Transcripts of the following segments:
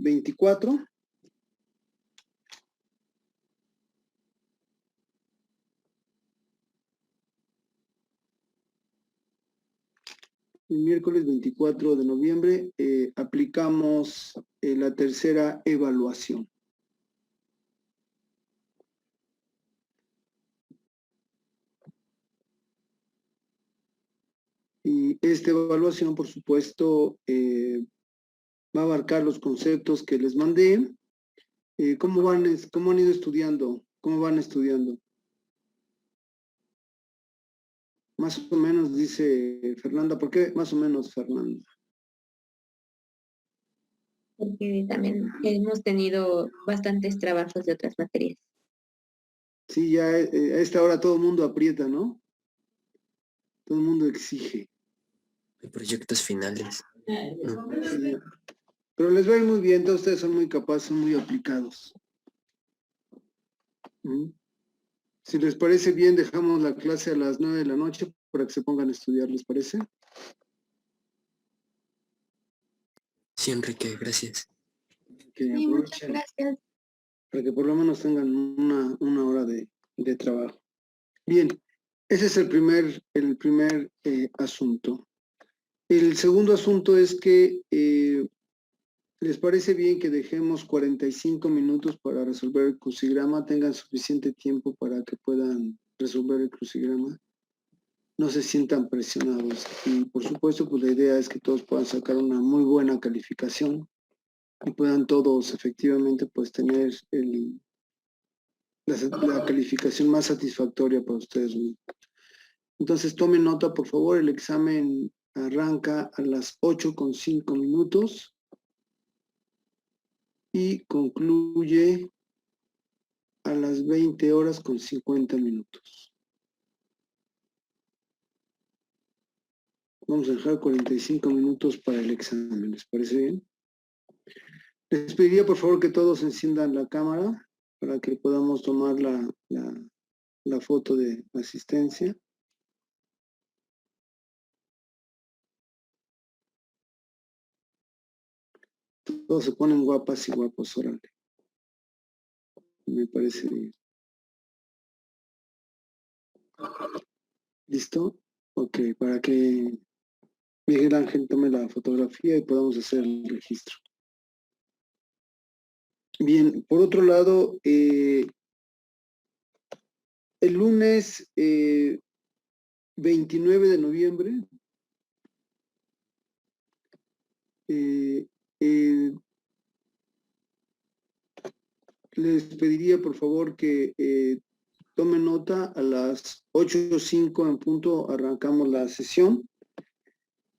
24. El miércoles 24 de noviembre aplicamos la tercera evaluación. Y esta evaluación, por supuesto, va a abarcar los conceptos que les mandé. ¿Cómo han ido estudiando? ¿Cómo van estudiando? Más o menos, dice Fernanda. ¿Por qué más o menos, Fernanda? Porque también hemos tenido bastantes trabajos de otras materias. Sí, ya a esta hora todo el mundo aprieta, ¿no? Todo el mundo exige. Hay proyectos finales. Sí. Pero les va a ir muy bien, todos ustedes son muy capaces, son muy aplicados. Si les parece bien, dejamos la clase a las 9 de la noche para que se pongan a estudiar, ¿les parece? Sí, Enrique, gracias. Que Sí, muchas aprovechen gracias. para que por lo menos tengan una hora de trabajo. Bien, ese es el primer asunto. El segundo asunto es que ¿les parece bien que dejemos 45 minutos para resolver el crucigrama? Tengan suficiente tiempo para que puedan resolver el crucigrama. No se sientan presionados. Y por supuesto, pues la idea es que todos puedan sacar una muy buena calificación y puedan todos efectivamente pues tener la calificación más satisfactoria para ustedes mismos. Entonces tomen nota, por favor. El examen arranca a las 8:05 y concluye a las 20:50. Vamos a dejar 45 minutos para el examen, ¿les parece bien? Les pediría por favor que todos enciendan la cámara para que podamos tomar la foto de asistencia. Todos se ponen guapas y guapos, órale. Me parece bien. ¿Listo? Ok, para que Miguel Ángel tome la fotografía y podamos hacer el registro. Bien, por otro lado, el lunes 29 de noviembre, les pediría por favor que tomen nota. A las 8:05 en punto arrancamos la sesión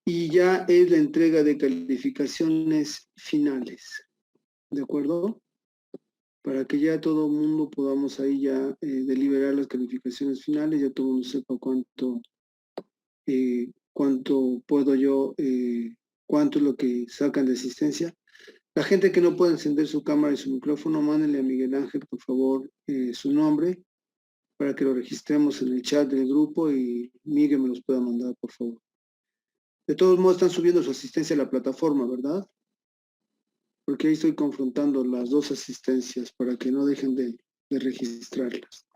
y ya es la entrega de calificaciones finales, ¿de acuerdo? Para que ya todo el mundo podamos ahí ya deliberar las calificaciones finales, ya todo el mundo sepa cuánto puedo yo, cuánto es lo que sacan de asistencia. La gente que no puede encender su cámara y su micrófono, mándenle a Miguel Ángel, por favor, su nombre, para que lo registremos en el chat del grupo y Miguel me los pueda mandar, por favor. De todos modos, están subiendo su asistencia a la plataforma, ¿verdad? Porque ahí estoy confrontando las dos asistencias para que no dejen de registrarlas.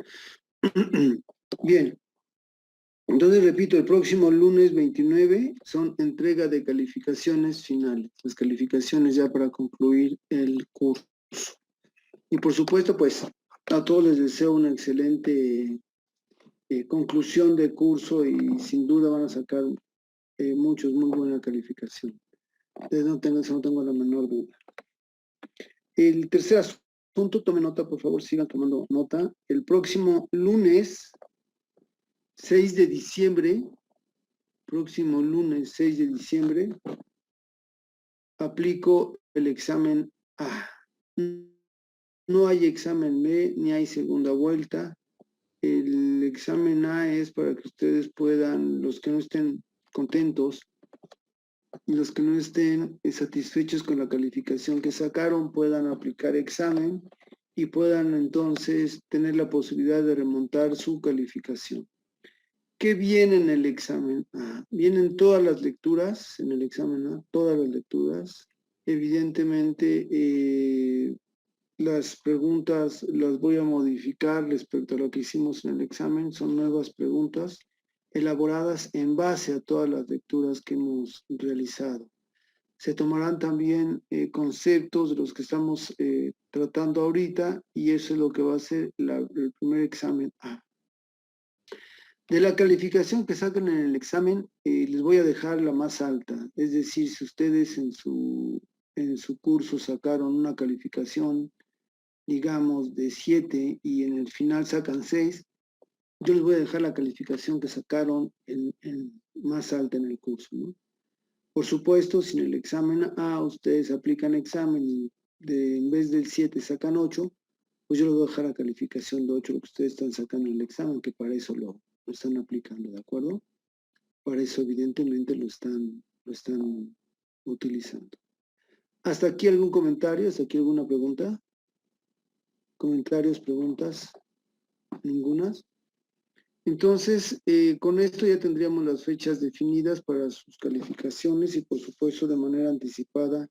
Bien. Entonces, repito, el próximo lunes 29 son entrega de calificaciones finales, las calificaciones ya para concluir el curso. Y por supuesto, pues, a todos les deseo una excelente conclusión de curso y sin duda van a sacar muchos, muy buena calificación. No tengo la menor duda. El tercer asunto, tomen nota, por favor, sigan tomando nota. El próximo lunes 6 de diciembre, aplico el examen A. No hay examen B, ni hay segunda vuelta. El examen A es para que ustedes puedan, los que no estén contentos, los que no estén satisfechos con la calificación que sacaron, puedan aplicar examen y puedan entonces tener la posibilidad de remontar su calificación. ¿Qué viene en el examen A? Vienen todas las lecturas en el examen A, todas las lecturas, Evidentemente, las preguntas las voy a modificar respecto a lo que hicimos en el examen. Son nuevas preguntas elaboradas en base a todas las lecturas que hemos realizado. Se tomarán también conceptos de los que estamos tratando ahorita y eso es lo que va a ser el primer examen A. De la calificación que sacan en el examen, les voy a dejar la más alta. Es decir, si ustedes en su curso sacaron una calificación, digamos, de 7 y en el final sacan 6, yo les voy a dejar la calificación que sacaron más alta en el curso, ¿no? Por supuesto, si en el examen A ustedes aplican examen y en vez del 7 sacan 8, pues yo les voy a dejar la calificación de 8, lo que ustedes están sacando en el examen, que para eso lo están aplicando, ¿de acuerdo? Para eso evidentemente lo están utilizando. ¿Hasta aquí algún comentario? ¿Hasta aquí alguna pregunta? ¿Comentarios, preguntas? ¿Ningunas? Entonces, con esto ya tendríamos las fechas definidas para sus calificaciones y por supuesto de manera anticipada,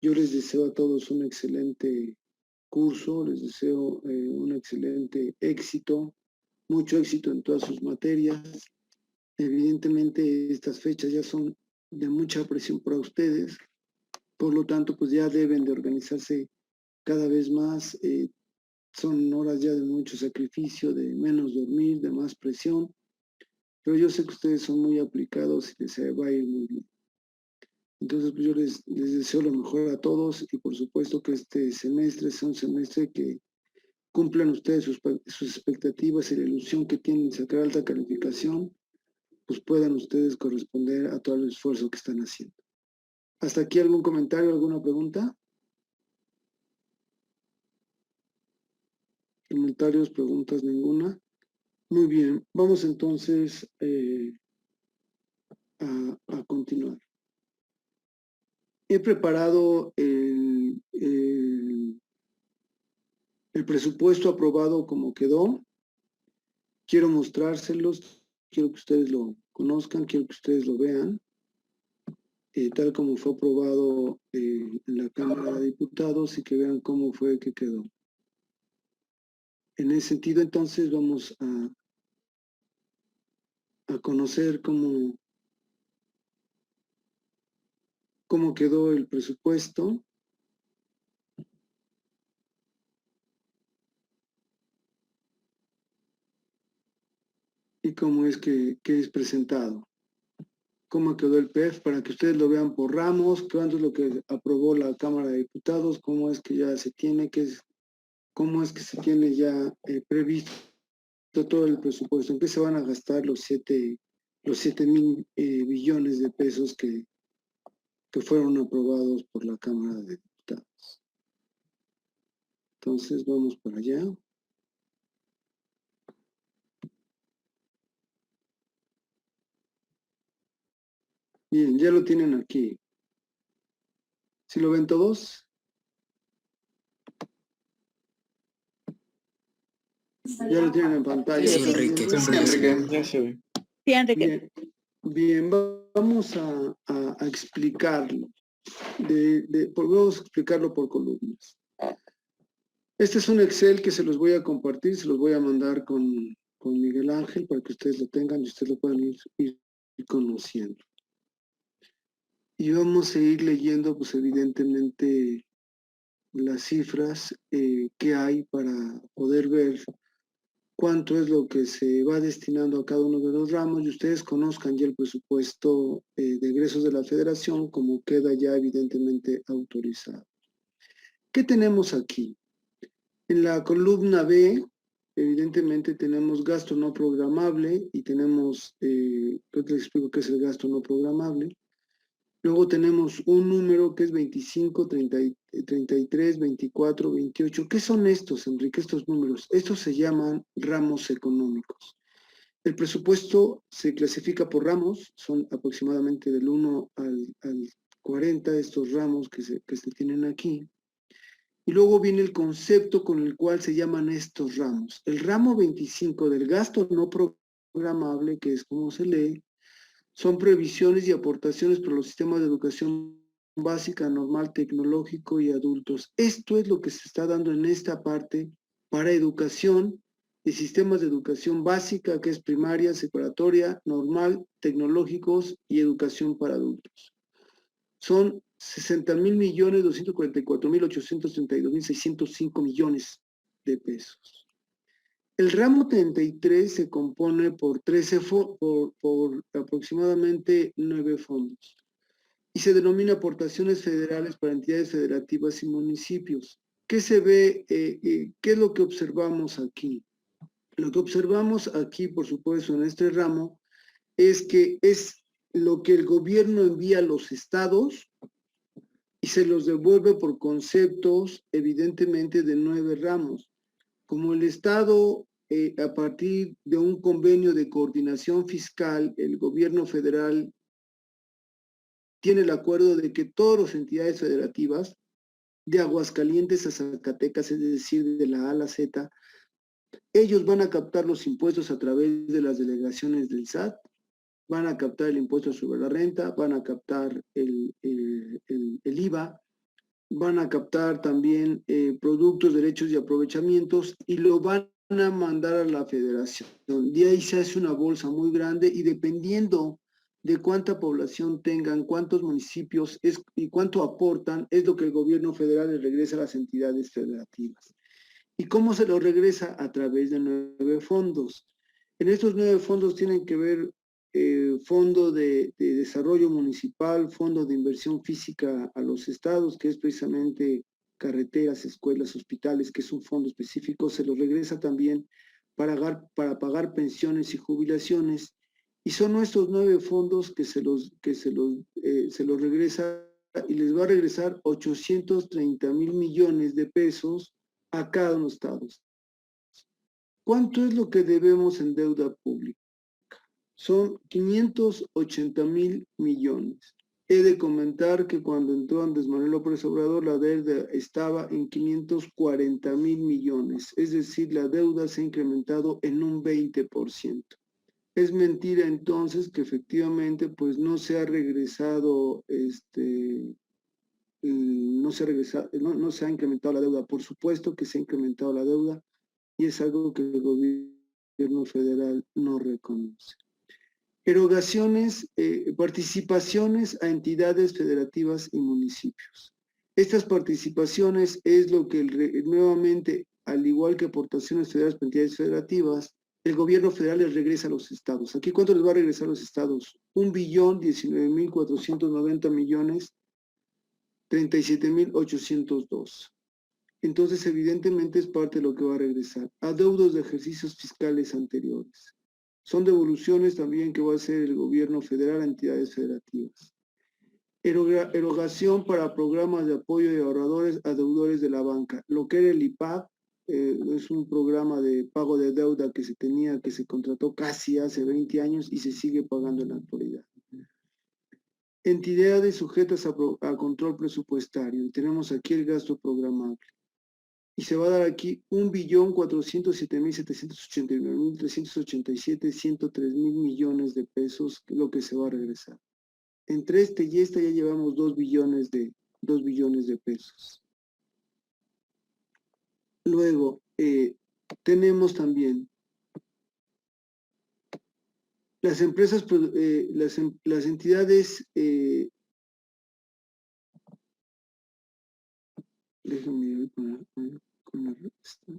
yo les deseo a todos un excelente curso, les deseo un excelente éxito, mucho éxito en todas sus materias. Evidentemente estas fechas ya son de mucha presión para ustedes, por lo tanto pues ya deben de organizarse cada vez más, son horas ya de mucho sacrificio, de menos dormir, de más presión, pero yo sé que ustedes son muy aplicados y les va a ir muy bien. Entonces pues yo les deseo lo mejor a todos y por supuesto que este semestre sea un semestre que cumplan ustedes sus expectativas y la ilusión que tienen de sacar alta calificación, pues puedan ustedes corresponder a todo el esfuerzo que están haciendo. ¿Hasta aquí algún comentario, alguna pregunta? ¿Comentarios, preguntas, ninguna? Muy bien, vamos entonces a continuar. He preparado el presupuesto aprobado como quedó. Quiero mostrárselos, quiero que ustedes lo conozcan, quiero que ustedes lo vean, tal como fue aprobado en la Cámara de Diputados y que vean cómo fue que quedó. En ese sentido, entonces, vamos a conocer cómo quedó el presupuesto. Y cómo es que es presentado. Cómo quedó el PEF, para que ustedes lo vean por ramos, cuánto es lo que aprobó la Cámara de Diputados, cómo es que ya se tiene, cómo es que se tiene ya previsto todo el presupuesto, en qué se van a gastar los 7,000 billones de pesos que fueron aprobados por la Cámara de Diputados. Entonces vamos para allá. Bien, ya lo tienen aquí. ¿Sí lo ven todos? Ya lo tienen en pantalla. Sí, Enrique. Sí, Enrique, ya se ve. Sí, Enrique. Bien, vamos a explicarlo. Vamos a explicarlo por columnas. Este es un Excel que se los voy a compartir, se los voy a mandar con Miguel Ángel para que ustedes lo tengan y ustedes lo puedan ir conociendo. Y vamos a ir leyendo, pues evidentemente, las cifras que hay para poder ver cuánto es lo que se va destinando a cada uno de los ramos y ustedes conozcan ya el presupuesto de egresos de la Federación como queda ya evidentemente autorizado. ¿Qué tenemos aquí? En la columna B, evidentemente tenemos gasto no programable y tenemos, yo les explico qué es el gasto no programable. Luego tenemos un número que es 25, 33, 24, 28. ¿Qué son estos, Enrique, estos números? Estos se llaman ramos económicos. El presupuesto se clasifica por ramos, son aproximadamente del 1 al 40 estos ramos que se tienen aquí. Y luego viene el concepto con el cual se llaman estos ramos. El ramo 25 del gasto no programable, que es como se lee, son previsiones y aportaciones para los sistemas de educación básica, normal, tecnológico y adultos. Esto es lo que se está dando en esta parte para educación y sistemas de educación básica, que es primaria, secundaria, normal, tecnológicos y educación para adultos. Son 60.244.832.605 millones de pesos. El ramo 33 se compone por aproximadamente 9 fondos y se denomina aportaciones federales para entidades federativas y municipios. ¿Qué se ve? ¿Qué es lo que observamos aquí? Lo que observamos aquí, por supuesto, en este ramo, es que es lo que el gobierno envía a los estados y se los devuelve por conceptos, evidentemente, de 9 ramos. Como el estado, a partir de un convenio de coordinación fiscal, el gobierno federal tiene el acuerdo de que todas las entidades federativas, de Aguascalientes a Zacatecas, es decir, de la A a la Z, ellos van a captar los impuestos a través de las delegaciones del SAT, van a captar el impuesto sobre la renta, van a captar el IVA, van a captar también productos, derechos y aprovechamientos y lo van a mandar a la federación. De ahí se hace una bolsa muy grande y dependiendo de cuánta población tengan, cuántos municipios y cuánto aportan, es lo que el gobierno federal les regresa a las entidades federativas. ¿Y cómo se lo regresa? A través de 9 fondos. En estos 9 fondos tienen que ver fondo de desarrollo municipal, fondo de inversión física a los estados, que es precisamente carreteras, escuelas, hospitales, que es un fondo específico, se los regresa también para pagar pensiones y jubilaciones. Y son nuestros 9 fondos que se los regresa y les va a regresar 830,000 millones de pesos a cada uno de los estados. ¿Cuánto es lo que debemos en deuda pública? Son 580,000 millones. He de comentar que cuando entró Andrés Manuel López Obrador, la deuda estaba en 540,000 millones, es decir, la deuda se ha incrementado en un 20%. Es mentira entonces que efectivamente pues no se ha regresado, no se ha incrementado la deuda. Por supuesto que se ha incrementado la deuda y es algo que el gobierno federal no reconoce. Erogaciones, participaciones a entidades federativas y municipios. Estas participaciones es lo que nuevamente, al igual que aportaciones federales para entidades federativas, el gobierno federal les regresa a los estados. ¿Aquí cuánto les va a regresar a los estados? 1,019,490 millones, 37,802. Entonces, evidentemente es parte de lo que va a regresar. Adeudos de ejercicios fiscales anteriores. Son devoluciones también que va a hacer el gobierno federal a entidades federativas. Erogación para programas de apoyo de ahorradores a deudores de la banca. Lo que era el IPAB, es un programa de pago de deuda que se contrató casi hace 20 años y se sigue pagando en la actualidad. Entidades sujetas a control presupuestario. Y tenemos aquí el gasto programable. Y se va a dar aquí 1,407,789,387,103,000 millones de pesos, lo que se va a regresar. Entre este y esta ya llevamos 2 billones de pesos. Luego, tenemos también las empresas, las entidades, déjame ver con la resta.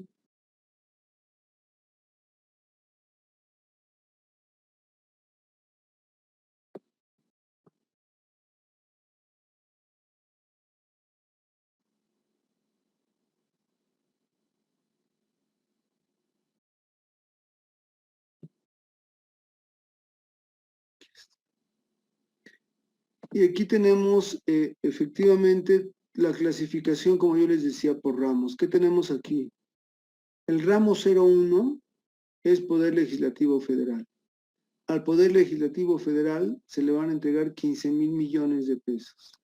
Y aquí tenemos efectivamente la clasificación, como yo les decía, por ramos. ¿Qué tenemos aquí? El ramo 01 es Poder Legislativo Federal. Al Poder Legislativo Federal se le van a entregar 15,000 millones de pesos.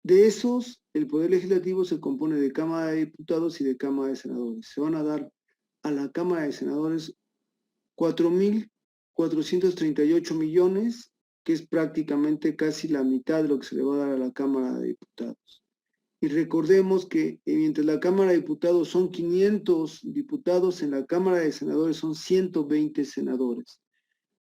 De esos, el Poder Legislativo se compone de Cámara de Diputados y de Cámara de Senadores. Se van a dar a la Cámara de Senadores 4,438 millones que es prácticamente casi la mitad de lo que se le va a dar a la Cámara de Diputados. Y recordemos que mientras la Cámara de Diputados son 500 diputados, en la Cámara de Senadores son 120 senadores.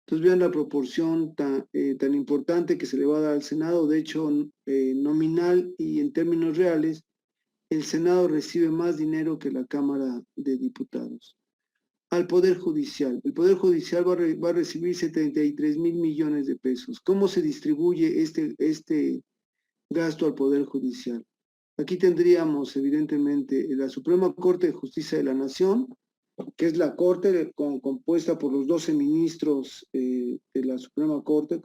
Entonces vean la proporción tan importante que se le va a dar al Senado. De hecho, nominal y en términos reales, el Senado recibe más dinero que la Cámara de Diputados. Al Poder Judicial. El Poder Judicial va a recibir 73,000 millones de pesos. ¿Cómo se distribuye este gasto al Poder Judicial? Aquí tendríamos, evidentemente, la Suprema Corte de Justicia de la Nación, que es la Corte compuesta por los 12 ministros de la Suprema Corte,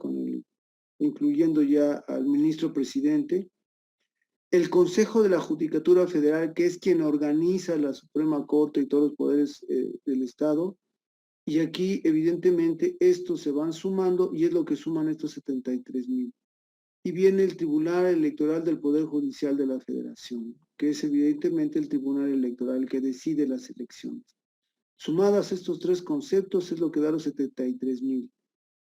incluyendo ya al ministro presidente. El Consejo de la Judicatura Federal, que es quien organiza la Suprema Corte y todos los poderes del Estado. Y aquí, evidentemente, estos se van sumando y es lo que suman estos 73,000. Y viene el Tribunal Electoral del Poder Judicial de la Federación, que es evidentemente el Tribunal Electoral que decide las elecciones. Sumadas estos tres conceptos es lo que da los 73,000.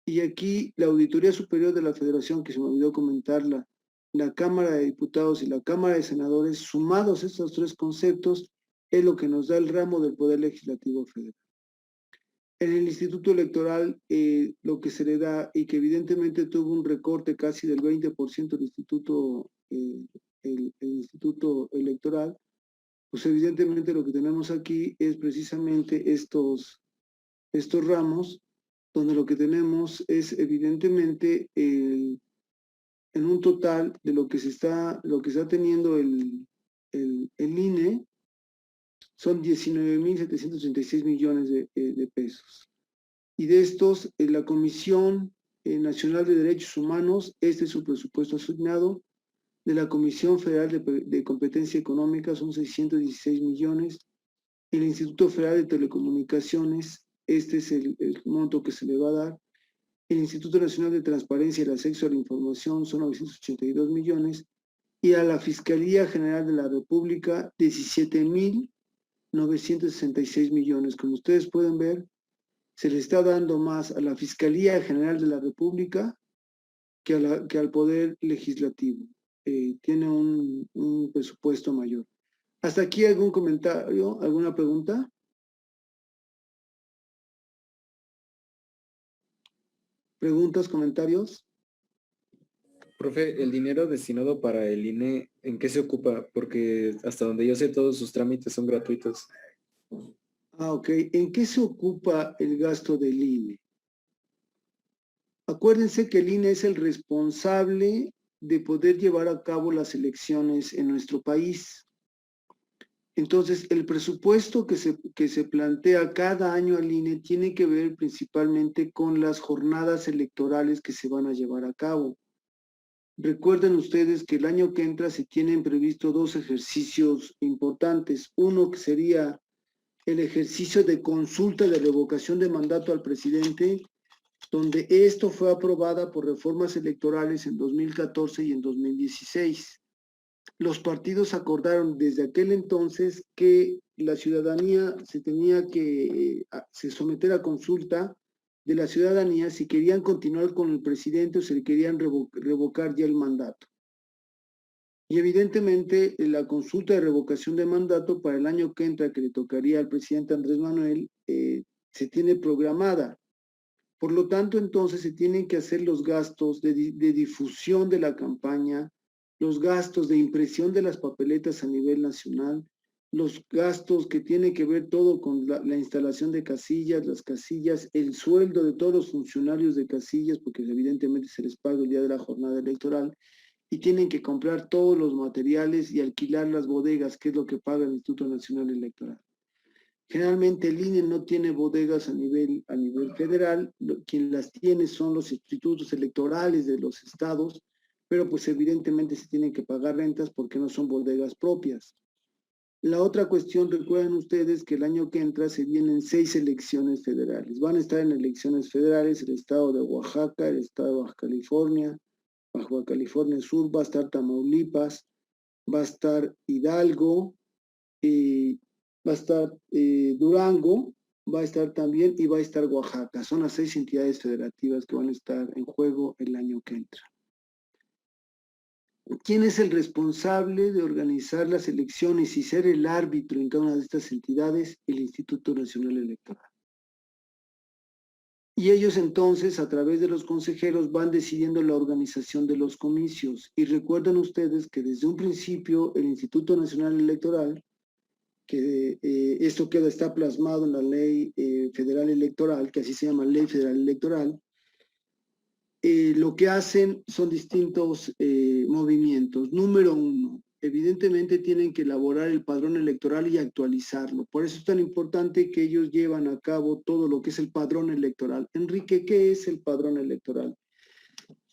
Y aquí la Auditoría Superior de la Federación, que se me olvidó comentarla, la Cámara de Diputados y la Cámara de Senadores, sumados estos tres conceptos, es lo que nos da el ramo del Poder Legislativo Federal. En el Instituto Electoral, lo que se le da, y que evidentemente tuvo un recorte casi del 20% del el Instituto Electoral, pues evidentemente lo que tenemos aquí es precisamente estos ramos, donde lo que tenemos es evidentemente en un total de lo que está teniendo el INE, son 19,736 millones de pesos. Y de estos, la Comisión Nacional de Derechos Humanos, este es su presupuesto asignado. De la Comisión Federal de Competencia Económica son 616 millones. El Instituto Federal de Telecomunicaciones, este es el monto que se le va a dar. El Instituto Nacional de Transparencia y el Acceso a la Información son 982 millones. Y a la Fiscalía General de la República, 17,966 millones. Como ustedes pueden ver, se le está dando más a la Fiscalía General de la República que al Poder Legislativo. Tiene un presupuesto mayor. ¿Hasta aquí algún comentario, alguna pregunta? ¿Preguntas, comentarios? Profe, el dinero destinado para el INE, ¿en qué se ocupa? Porque hasta donde yo sé, todos sus trámites son gratuitos. Ok. ¿En qué se ocupa el gasto del INE? Acuérdense que el INE es el responsable de poder llevar a cabo las elecciones en nuestro país. Entonces, el presupuesto que se plantea cada año al INE tiene que ver principalmente con las jornadas electorales que se van a llevar a cabo. Recuerden ustedes que el año que entra se tienen previsto dos ejercicios importantes. Uno que sería el ejercicio de consulta de revocación de mandato al presidente, donde esto fue aprobada por reformas electorales en 2014 y en 2016. Los partidos acordaron desde aquel entonces que la ciudadanía se tenía que someter a consulta de la ciudadanía si querían continuar con el presidente o si le querían revocar ya el mandato. Y evidentemente la consulta de revocación de mandato para el año que entra, que le tocaría al presidente Andrés Manuel, se tiene programada. Por lo tanto, entonces se tienen que hacer los gastos de difusión de la campaña, los gastos de impresión de las papeletas a nivel nacional, los gastos que tienen que ver todo con la instalación de casillas, las casillas, el sueldo de todos los funcionarios de casillas, porque evidentemente se les paga el día de la jornada electoral, y tienen que comprar todos los materiales y alquilar las bodegas, que es lo que paga el Instituto Nacional Electoral. Generalmente el INE no tiene bodegas a nivel federal, quien las tiene son los institutos electorales de los estados, pero pues evidentemente se tienen que pagar rentas porque no son bodegas propias. La otra cuestión, recuerden ustedes que el año que entra se vienen 6 elecciones federales. Van a estar en elecciones federales el estado de Oaxaca, el estado de Baja California Sur, va a estar Tamaulipas, va a estar Hidalgo, va a estar Durango va a estar también y va a estar Oaxaca. Son las 6 entidades federativas que van a estar en juego el año que entra. ¿Quién es el responsable de organizar las elecciones y ser el árbitro en cada una de estas entidades? El Instituto Nacional Electoral. Y ellos entonces, a través de los consejeros, van decidiendo la organización de los comicios. Y recuerden ustedes que desde un principio el Instituto Nacional Electoral, que esto está plasmado en la Ley Federal Electoral, que así se llama Ley Federal Electoral, lo que hacen son distintos movimientos. Número uno, evidentemente tienen que elaborar el padrón electoral y actualizarlo. Por eso es tan importante que ellos llevan a cabo todo lo que es el padrón electoral. Enrique, ¿qué es el padrón electoral?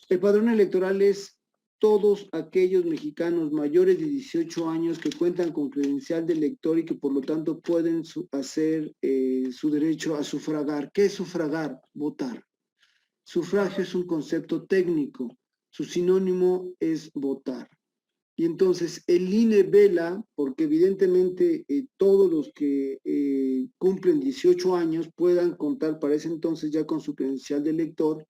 El padrón electoral es todos aquellos mexicanos mayores de 18 años que cuentan con credencial de elector y que por lo tanto pueden hacer su derecho a sufragar. ¿Qué es sufragar? Votar. Sufragio es un concepto técnico, su sinónimo es votar. Y entonces el INE vela, porque evidentemente todos los que cumplen 18 años puedan contar para ese entonces ya con su credencial de elector,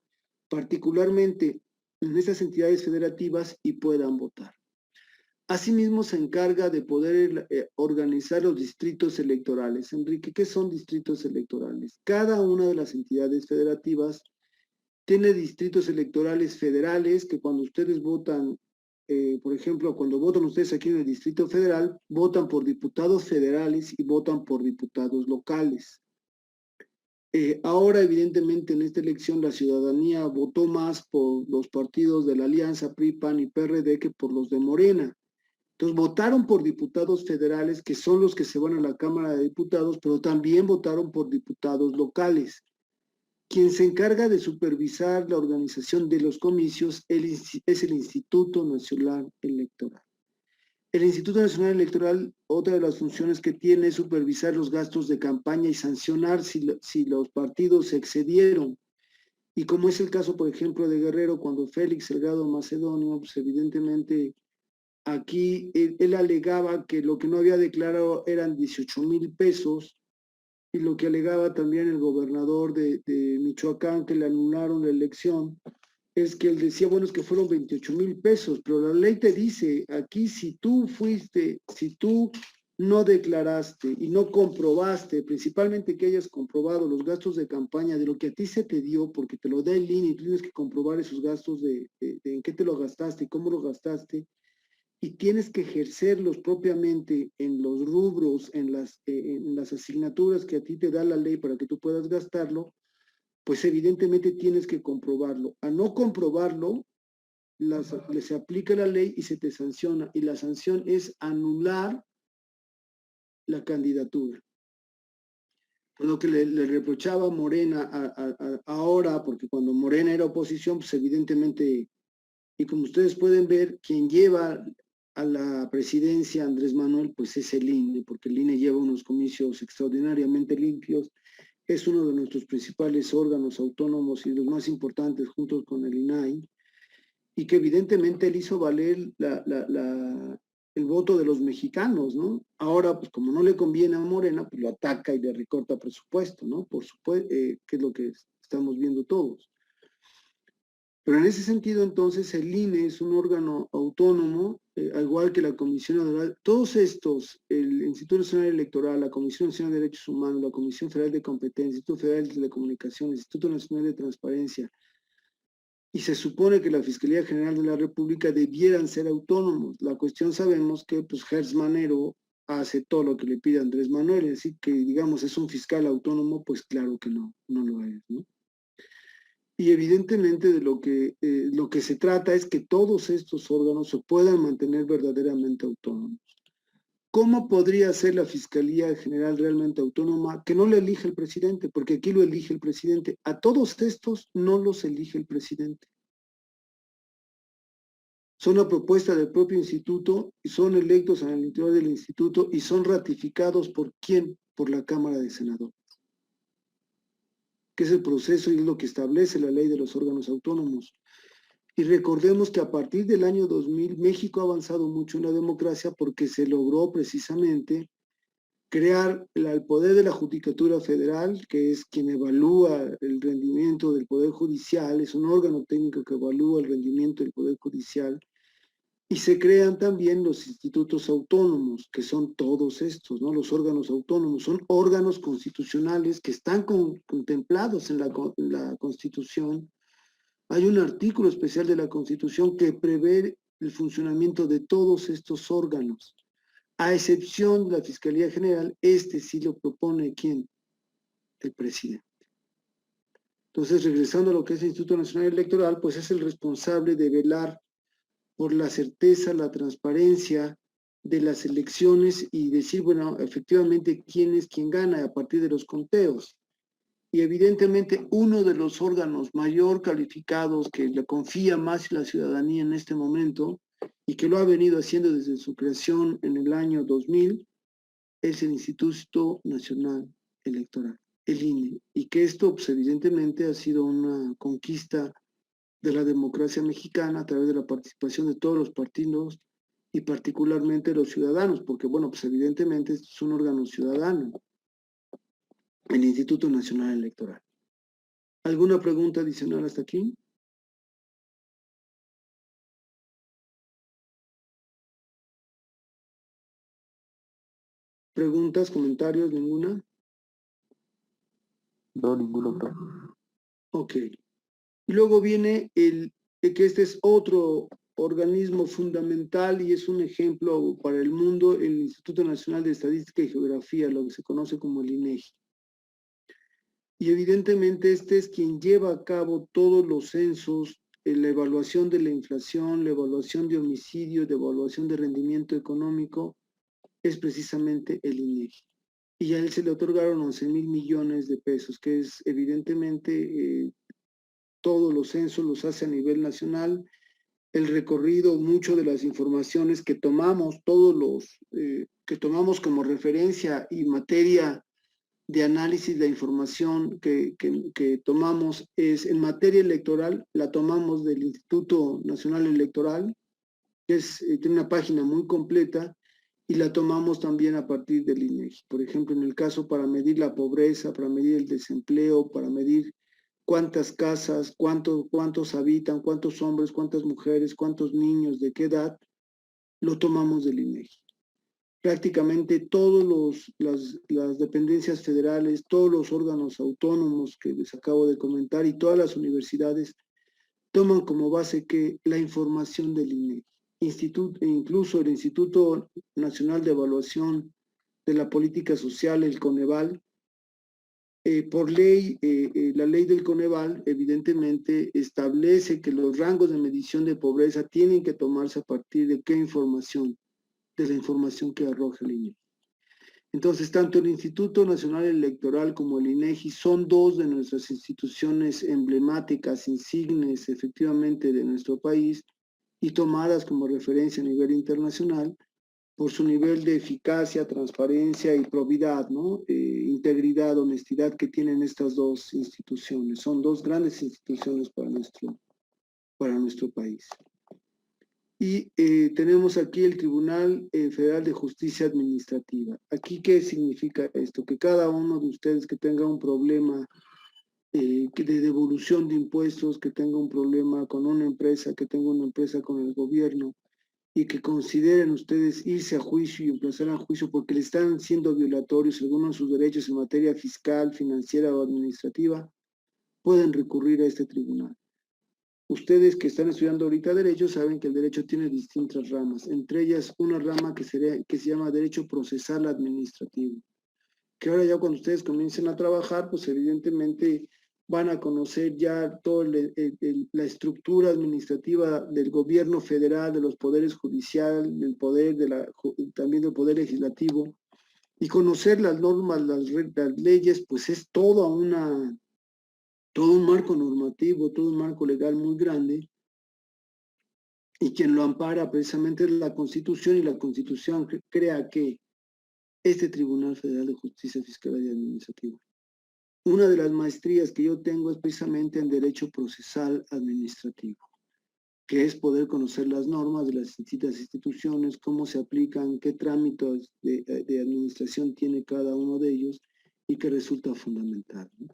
particularmente en estas entidades federativas, y puedan votar. Asimismo se encarga de poder organizar los distritos electorales. Enrique, ¿qué son distritos electorales? Cada una de las entidades federativas tiene distritos electorales federales que cuando ustedes votan, por ejemplo, cuando votan ustedes aquí en el Distrito Federal, votan por diputados federales y votan por diputados locales. Ahora, evidentemente, en esta elección la ciudadanía votó más por los partidos de la Alianza, PRI, PAN y PRD que por los de Morena. Entonces, votaron por diputados federales, que son los que se van a la Cámara de Diputados, pero también votaron por diputados locales. Quien se encarga de supervisar la organización de los comicios es el Instituto Nacional Electoral. El Instituto Nacional Electoral, otra de las funciones que tiene es supervisar los gastos de campaña y sancionar si los partidos se excedieron. Y como es el caso, por ejemplo, de Guerrero, cuando Félix Salgado Macedonio, pues evidentemente aquí él alegaba que lo que no había declarado eran 18,000 pesos, y lo que alegaba también el gobernador de Michoacán, que le anularon la elección, es que él decía, bueno, es que fueron 28,000 pesos, pero la ley te dice, aquí si tú no declaraste y no comprobaste, principalmente que hayas comprobado los gastos de campaña de lo que a ti se te dio, porque te lo da el INE y tú tienes que comprobar esos gastos de en qué te lo gastaste y cómo lo gastaste, y tienes que ejercerlos propiamente en los rubros, en las asignaturas que a ti te da la ley para que tú puedas gastarlo, pues evidentemente tienes que comprobarlo. A no comprobarlo, se aplica la ley y se te sanciona, y la sanción es anular la candidatura. Pues lo que le reprochaba Morena ahora, porque cuando Morena era oposición, pues evidentemente, y como ustedes pueden ver, quien lleva a la presidencia Andrés Manuel, pues es el INE, porque el INE lleva unos comicios extraordinariamente limpios, es uno de nuestros principales órganos autónomos y los más importantes junto con el INAI, y que evidentemente él hizo valer el voto de los mexicanos, ¿no? Ahora, pues como no le conviene a Morena, pues lo ataca y le recorta presupuesto, ¿no? Por supuesto, que es lo que estamos viendo todos. Pero en ese sentido, entonces, el INE es un órgano autónomo, al igual que la Comisión Federal. Todos estos, el Instituto Nacional Electoral, la Comisión Nacional de Derechos Humanos, la Comisión Federal de Competencia, el Instituto Federal de Telecomunicaciones, el Instituto Nacional de Transparencia, y se supone que la Fiscalía General de la República debieran ser autónomos. La cuestión sabemos que, pues, Gertz Manero hace todo lo que le pide Andrés Manuel, es decir, que, digamos, es un fiscal autónomo, pues claro que no lo es, ¿no? Y evidentemente de lo que se trata es que todos estos órganos se puedan mantener verdaderamente autónomos. ¿Cómo podría ser la Fiscalía General realmente autónoma? Que no le elige el presidente, porque aquí lo elige el presidente. A todos estos no los elige el presidente. Son a propuesta del propio instituto y son electos en el interior del instituto y son ratificados ¿por quién? Por la Cámara de Senadores, que es el proceso y es lo que establece la ley de los órganos autónomos. Y recordemos que a partir del año 2000 México ha avanzado mucho en la democracia porque se logró precisamente crear el poder de la Judicatura Federal, que es quien evalúa el rendimiento del Poder Judicial, es un órgano técnico que evalúa el rendimiento del Poder Judicial, y se crean también los institutos autónomos, que son todos estos, ¿no? Los órganos autónomos son órganos constitucionales que están contemplados en la Constitución. Hay un artículo especial de la Constitución que prevé el funcionamiento de todos estos órganos. A excepción de la Fiscalía General, este sí lo propone ¿quién? El presidente. Entonces, regresando a lo que es el Instituto Nacional Electoral, pues es el responsable de velar por la certeza, la transparencia de las elecciones y decir, bueno, efectivamente, quién es quien gana a partir de los conteos. Y evidentemente, uno de los órganos mayor calificados que le confía más la ciudadanía en este momento y que lo ha venido haciendo desde su creación en el año 2000, es el Instituto Nacional Electoral, el INE, y que esto, pues, evidentemente ha sido una conquista de la democracia mexicana a través de la participación de todos los partidos y particularmente los ciudadanos, porque, bueno, pues evidentemente es un órgano ciudadano, el Instituto Nacional Electoral. ¿Alguna pregunta adicional hasta aquí? ¿Preguntas, comentarios, ninguna? No, ninguno, profe. Ok. Y luego viene que este es otro organismo fundamental y es un ejemplo para el mundo, el Instituto Nacional de Estadística y Geografía, lo que se conoce como el INEGI. Y evidentemente este es quien lleva a cabo todos los censos, la evaluación de la inflación, la evaluación de homicidios, la evaluación de rendimiento económico, es precisamente el INEGI. Y a él se le otorgaron 11,000 millones de pesos, que es evidentemente todos los censos los hace a nivel nacional, el recorrido, mucho de las informaciones que tomamos, todos los que tomamos como referencia y materia de análisis de información que tomamos es en materia electoral, la tomamos del Instituto Nacional Electoral, que tiene una página muy completa, y la tomamos también a partir del INEGI. Por ejemplo, en el caso para medir la pobreza, para medir el desempleo, para medir cuántas casas, cuántos habitan, cuántos hombres, cuántas mujeres, cuántos niños, de qué edad, lo tomamos del INEGI. Prácticamente todas las dependencias federales, todos los órganos autónomos que les acabo de comentar y todas las universidades toman como base que la información del INEGI. Incluso el Instituto Nacional de Evaluación de la Política Social, el Coneval, por ley, la ley del Coneval evidentemente establece que los rangos de medición de pobreza tienen que tomarse a partir de qué información, de la información que arroja el INEGI. Entonces, tanto el Instituto Nacional Electoral como el INEGI son dos de nuestras instituciones emblemáticas, insignes efectivamente de nuestro país y tomadas como referencia a nivel internacional por su nivel de eficacia, transparencia y probidad, ¿no? Integridad, honestidad que tienen estas dos instituciones. Son dos grandes instituciones para nuestro país. Y tenemos aquí el Tribunal Federal de Justicia Administrativa. ¿Aquí qué significa esto? Que cada uno de ustedes que tenga un problema de devolución de impuestos, que tenga un problema con una empresa, que tenga una empresa con el gobierno, y que consideren ustedes irse a juicio y emplazar a juicio porque le están siendo violatorios algunos de sus derechos en materia fiscal, financiera o administrativa, pueden recurrir a este tribunal. Ustedes que están estudiando ahorita Derecho saben que el Derecho tiene distintas ramas, entre ellas una rama que se llama Derecho Procesal Administrativo, que ahora ya cuando ustedes comiencen a trabajar, pues evidentemente van a conocer ya toda la estructura administrativa del gobierno federal, de los poderes judiciales, del poder, también del poder legislativo, y conocer las normas, las leyes, pues es todo un marco normativo, todo un marco legal muy grande, y quien lo ampara precisamente es la Constitución, y la Constitución crea que este Tribunal Federal de Justicia Fiscal y Administrativa. Una de las maestrías que yo tengo es precisamente en Derecho Procesal Administrativo. que es poder conocer las normas de las distintas instituciones, cómo se aplican, qué trámites de administración tiene cada uno de ellos y que resulta fundamental, ¿no?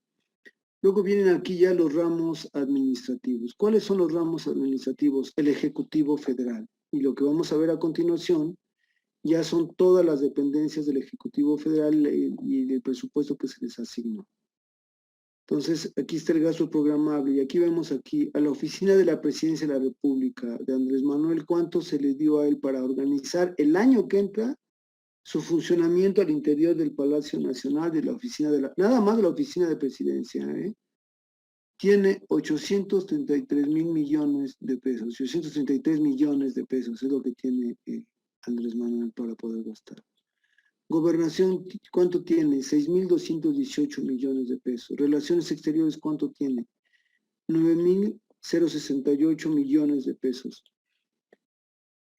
Luego vienen aquí ya los ramos administrativos. ¿Cuáles son los ramos administrativos? El Ejecutivo Federal. Y lo que vamos a ver a continuación ya son todas las dependencias del Ejecutivo Federal y el presupuesto que se les asignó. Entonces, aquí está el gasto programable y aquí vemos aquí a la Oficina de la Presidencia de la República de Andrés Manuel, cuánto se le dio a él para organizar el año que entra su funcionamiento al interior del Palacio Nacional, de la oficina de la, nada más de la Oficina de Presidencia, tiene 833 mil millones de pesos, 833 millones de pesos es lo que tiene Andrés Manuel para poder gastar. Gobernación, ¿cuánto tiene? 6.218 millones de pesos. Relaciones exteriores, ¿cuánto tiene? 9.068 millones de pesos.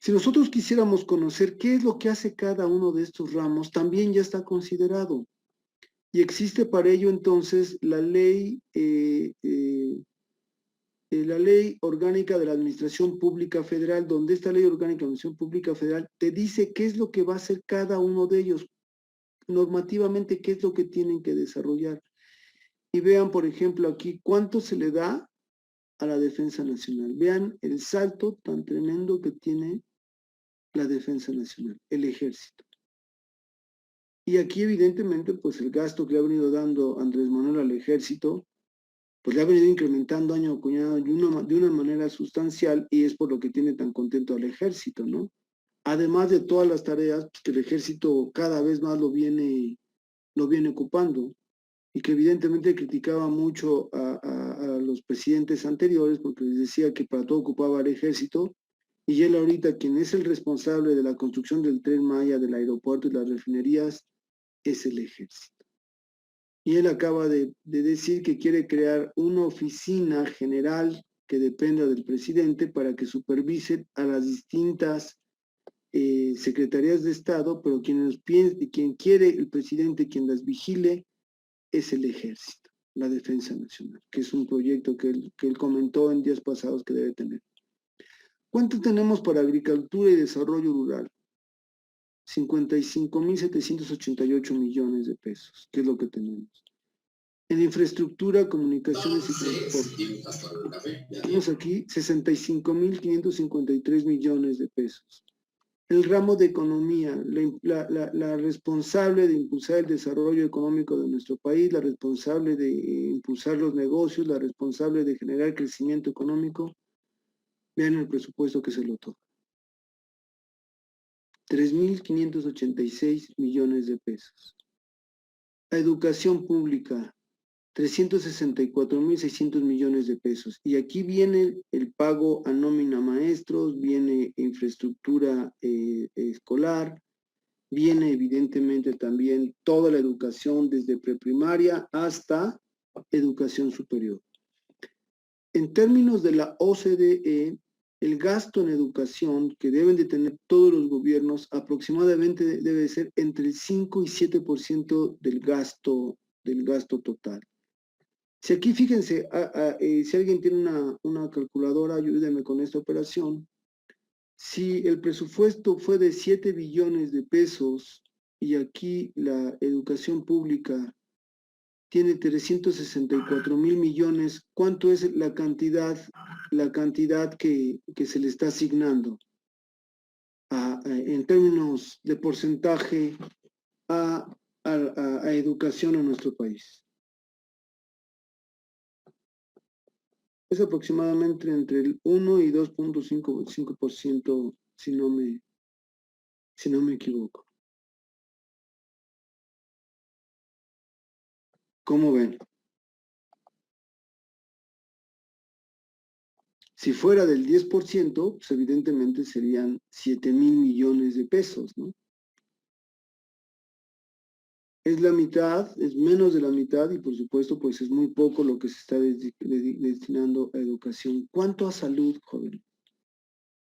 Si nosotros quisiéramos conocer qué es lo que hace cada uno de estos ramos, también ya está considerado. Y existe para ello entonces la ley orgánica de la Administración Pública Federal, donde esta ley orgánica de la Administración Pública Federal te dice qué es lo que va a hacer cada uno de ellos, normativamente qué es lo que tienen que desarrollar. Y vean, por ejemplo, aquí cuánto se le da a la Defensa Nacional. Vean el salto tan tremendo que tiene la Defensa Nacional, el Ejército. Y aquí evidentemente pues el gasto que le ha venido dando Andrés Manuel al Ejército, pues le ha venido incrementando año con año de una manera sustancial y es por lo que tiene tan contento al Ejército, ¿no? Además de todas las tareas pues, que el Ejército cada vez más lo viene ocupando y que evidentemente criticaba mucho a los presidentes anteriores porque les decía que para todo ocupaba el Ejército. Y él ahorita, quien es el responsable de la construcción del Tren Maya, del aeropuerto y las refinerías, es el Ejército. Y él acaba de decir que quiere crear una oficina general que dependa del presidente para que supervise a las distintas secretarías de Estado, pero quien quiere el presidente, quien las vigile, es el Ejército, la Defensa Nacional, que es un proyecto que él comentó en días pasados que debe tener. ¿Cuánto tenemos para agricultura y desarrollo rural? 55.788 millones de pesos, que es lo que tenemos. En infraestructura, comunicaciones y transporte, tenemos aquí 65.553 millones de pesos. El ramo de economía, la responsable de impulsar el desarrollo económico de nuestro país, la responsable de impulsar los negocios, la responsable de generar crecimiento económico, vean el presupuesto que se lo toca. 3.586 millones de pesos. La educación pública, 364.600 millones de pesos. Y aquí viene el pago a nómina maestros, viene infraestructura escolar, viene evidentemente también toda la educación desde preprimaria hasta educación superior. En términos de la OCDE, el gasto en educación que deben de tener todos los gobiernos aproximadamente debe ser entre el 5 y 7% del gasto total. Si aquí fíjense, si alguien tiene una calculadora, ayúdenme con esta operación. Si el presupuesto fue de 7 billones de pesos y aquí la educación pública tiene 364.000 millones, ¿cuánto es la cantidad que se le está asignando en términos de porcentaje a educación en nuestro país? Es aproximadamente entre el 1 y 2.5% si no me equivoco. ¿Cómo ven? Si fuera del 10%, pues evidentemente serían 7.000 millones de pesos, ¿no? Es la mitad, es menos de la mitad y por supuesto pues es muy poco lo que se está destinando a educación. ¿Cuánto a salud, joven?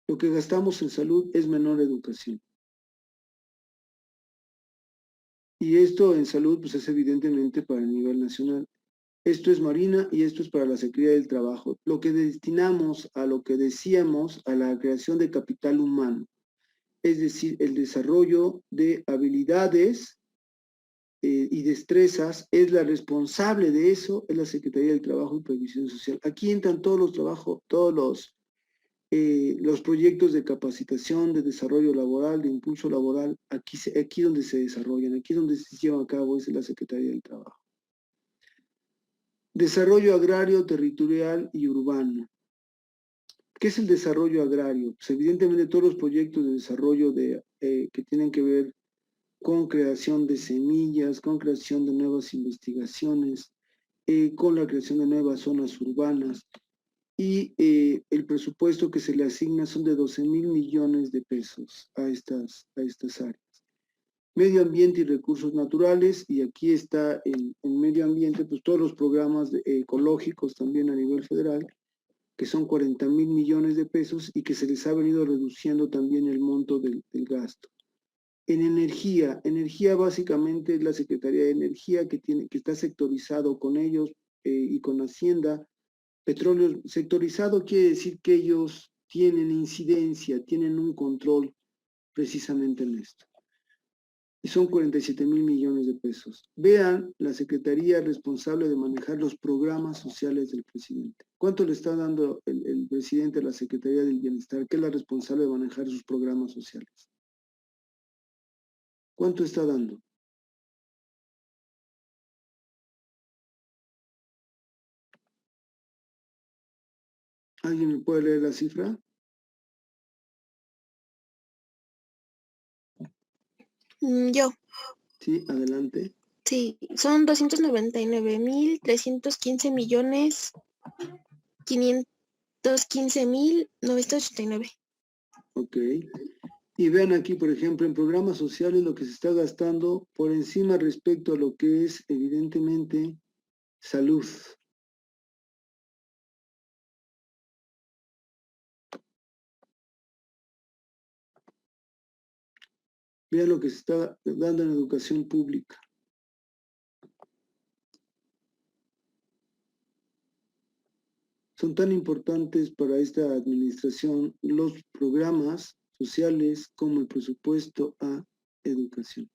Lo que gastamos en salud es menor educación. Y esto en salud pues es evidentemente para el nivel nacional. Esto es Marina y esto es para la Secretaría del Trabajo. Lo que destinamos a lo que decíamos, a la creación de capital humano, es decir, el desarrollo de habilidades y destrezas, es la responsable de eso, es la Secretaría del Trabajo y Previsión Social. Aquí entran todos los trabajos, todos los proyectos de capacitación, de desarrollo laboral, de impulso laboral, aquí donde se desarrollan, aquí donde se llevan a cabo, es la Secretaría del Trabajo. Desarrollo agrario, territorial y urbano. ¿Qué es el desarrollo agrario? Pues evidentemente todos los proyectos de desarrollo que tienen que ver con creación de semillas, con creación de nuevas investigaciones, con la creación de nuevas zonas urbanas. Y el presupuesto que se le asigna son de 12,000 millones de pesos a estas áreas. Medio ambiente y recursos naturales, y aquí está en medio ambiente, pues todos los programas ecológicos también a nivel federal, que son 40,000 millones de pesos y que se les ha venido reduciendo también el monto del gasto. En energía básicamente es la Secretaría de Energía que está sectorizado con ellos y con Hacienda. Petróleo sectorizado quiere decir que ellos tienen incidencia, tienen un control precisamente en esto. Y son 47,000 millones de pesos. Vean la Secretaría responsable de manejar los programas sociales del presidente. ¿Cuánto le está dando el presidente a la Secretaría del Bienestar, que es la responsable de manejar sus programas sociales? ¿Cuánto está dando? ¿Alguien me puede leer la cifra? Yo, Sí, adelante. sí, son 299,315 millones 515,989. Ok. Y vean aquí, por ejemplo, en programas sociales lo que se está gastando por encima respecto a lo que es evidentemente salud. Vean lo que se está dando en educación pública. Son tan importantes para esta administración los programas sociales como el presupuesto a educación.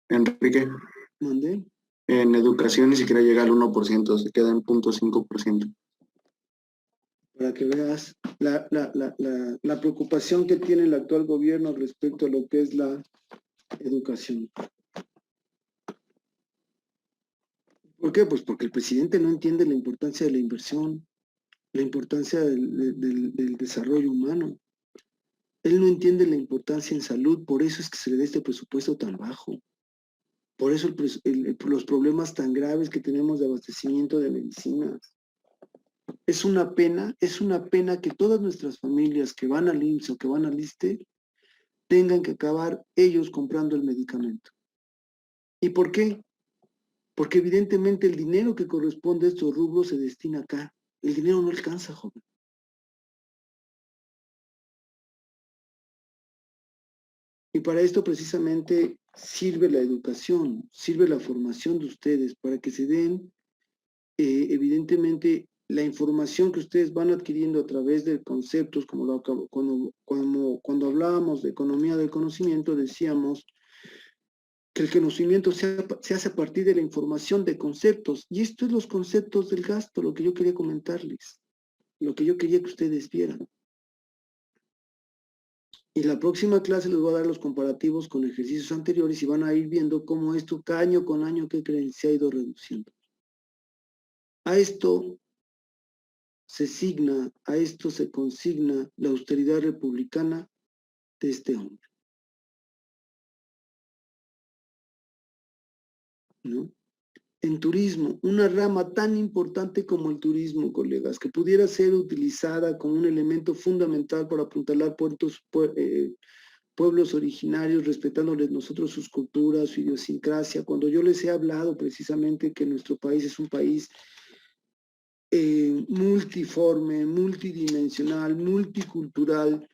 Enrique, ¿Mandé? en educación ni siquiera llega al 1%, se queda en 0.5%. Para que veas la preocupación que tiene el actual gobierno respecto a lo que es la educación. ¿Por qué? Pues porque el presidente no entiende la importancia de la inversión, la importancia del desarrollo humano. Él no entiende la importancia en salud, por eso es que se le da este presupuesto tan bajo. Por eso los problemas tan graves que tenemos de abastecimiento de medicinas. Es una pena que todas nuestras familias que van al IMSS o que van al ISSSTE tengan que acabar ellos comprando el medicamento. ¿Y por qué? Porque evidentemente el dinero que corresponde a estos rubros se destina acá. El dinero no alcanza, joven. Y para esto precisamente sirve la educación, sirve la formación de ustedes, para que se den, evidentemente, la información que ustedes van adquiriendo a través de conceptos, cuando hablábamos de economía del conocimiento, decíamos que el conocimiento se hace a partir de la información de conceptos, y esto es los conceptos del gasto, lo que yo quería comentarles, lo que yo quería que ustedes vieran. Y la próxima clase les voy a dar los comparativos con ejercicios anteriores y van a ir viendo cómo esto año con año, ¿qué creen? Se ha ido reduciendo. A esto se consigna la austeridad republicana de este hombre. ¿No? En turismo, una rama tan importante como el turismo, colegas, que pudiera ser utilizada como un elemento fundamental para apuntalar pueblos originarios, respetándoles nosotros sus culturas, su idiosincrasia. Cuando yo les he hablado precisamente que nuestro país es un país multiforme, multidimensional, multicultural,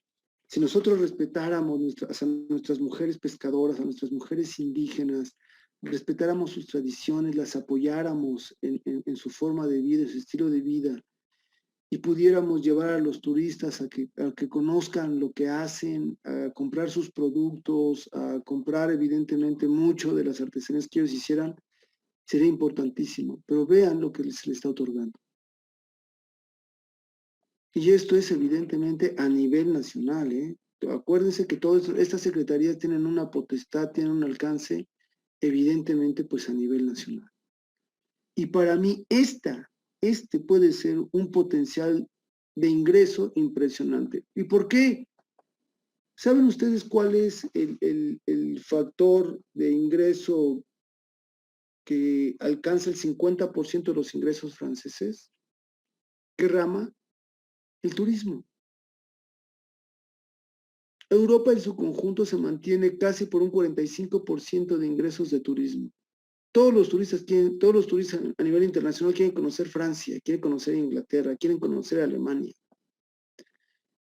si nosotros respetáramos a nuestras mujeres pescadoras, a nuestras mujeres indígenas, respetáramos sus tradiciones, las apoyáramos en su forma de vida, en su estilo de vida, y pudiéramos llevar a los turistas a que conozcan lo que hacen, a comprar sus productos, a comprar evidentemente mucho de las artesanías que ellos hicieran, sería importantísimo. Pero vean lo que se les está otorgando. Y esto es evidentemente a nivel nacional, ¿eh? Acuérdense que todas estas secretarías tienen una potestad, tienen un alcance, evidentemente, pues a nivel nacional. Y para mí, este puede ser un potencial de ingreso impresionante. ¿Y por qué? ¿Saben ustedes cuál es el factor de ingreso que alcanza el 50% de los ingresos franceses? ¿Qué rama? El turismo. Europa en su conjunto se mantiene casi por un 45% de ingresos de turismo. Todos los turistas a nivel internacional quieren conocer Francia, quieren conocer Inglaterra, quieren conocer Alemania.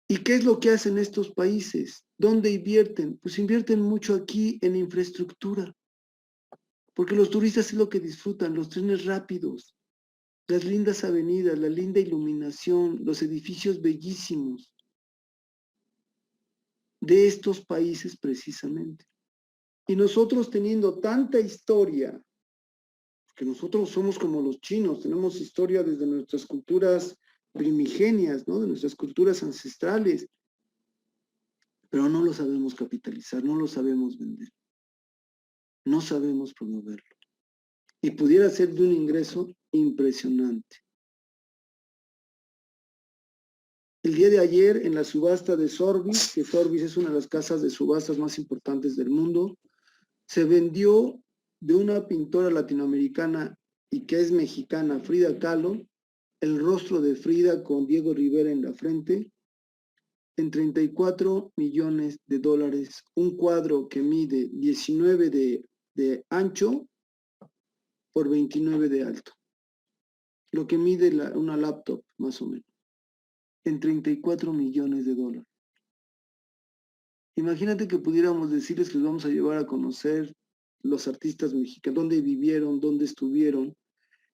¿Y qué es lo que hacen estos países? ¿Dónde invierten? Pues invierten mucho aquí en infraestructura, porque los turistas es lo que disfrutan, los trenes rápidos, las lindas avenidas, la linda iluminación, los edificios bellísimos de estos países precisamente. Y nosotros teniendo tanta historia, que nosotros somos como los chinos, tenemos historia desde nuestras culturas primigenias, ¿no? De nuestras culturas ancestrales, pero no lo sabemos capitalizar, no lo sabemos vender, no sabemos promoverlo. Y pudiera ser de un ingreso impresionante. El día de ayer, en la subasta de Sotheby's, que Sotheby's es una de las casas de subastas más importantes del mundo, se vendió de una pintora latinoamericana y que es mexicana, Frida Kahlo, el rostro de Frida con Diego Rivera en la frente, en 34 millones de dólares, un cuadro que mide 19 de ancho por 29 de alto, lo que mide una laptop más o menos, en 34 millones de dólares. Imagínate que pudiéramos decirles que les vamos a llevar a conocer los artistas mexicanos, dónde vivieron, dónde estuvieron,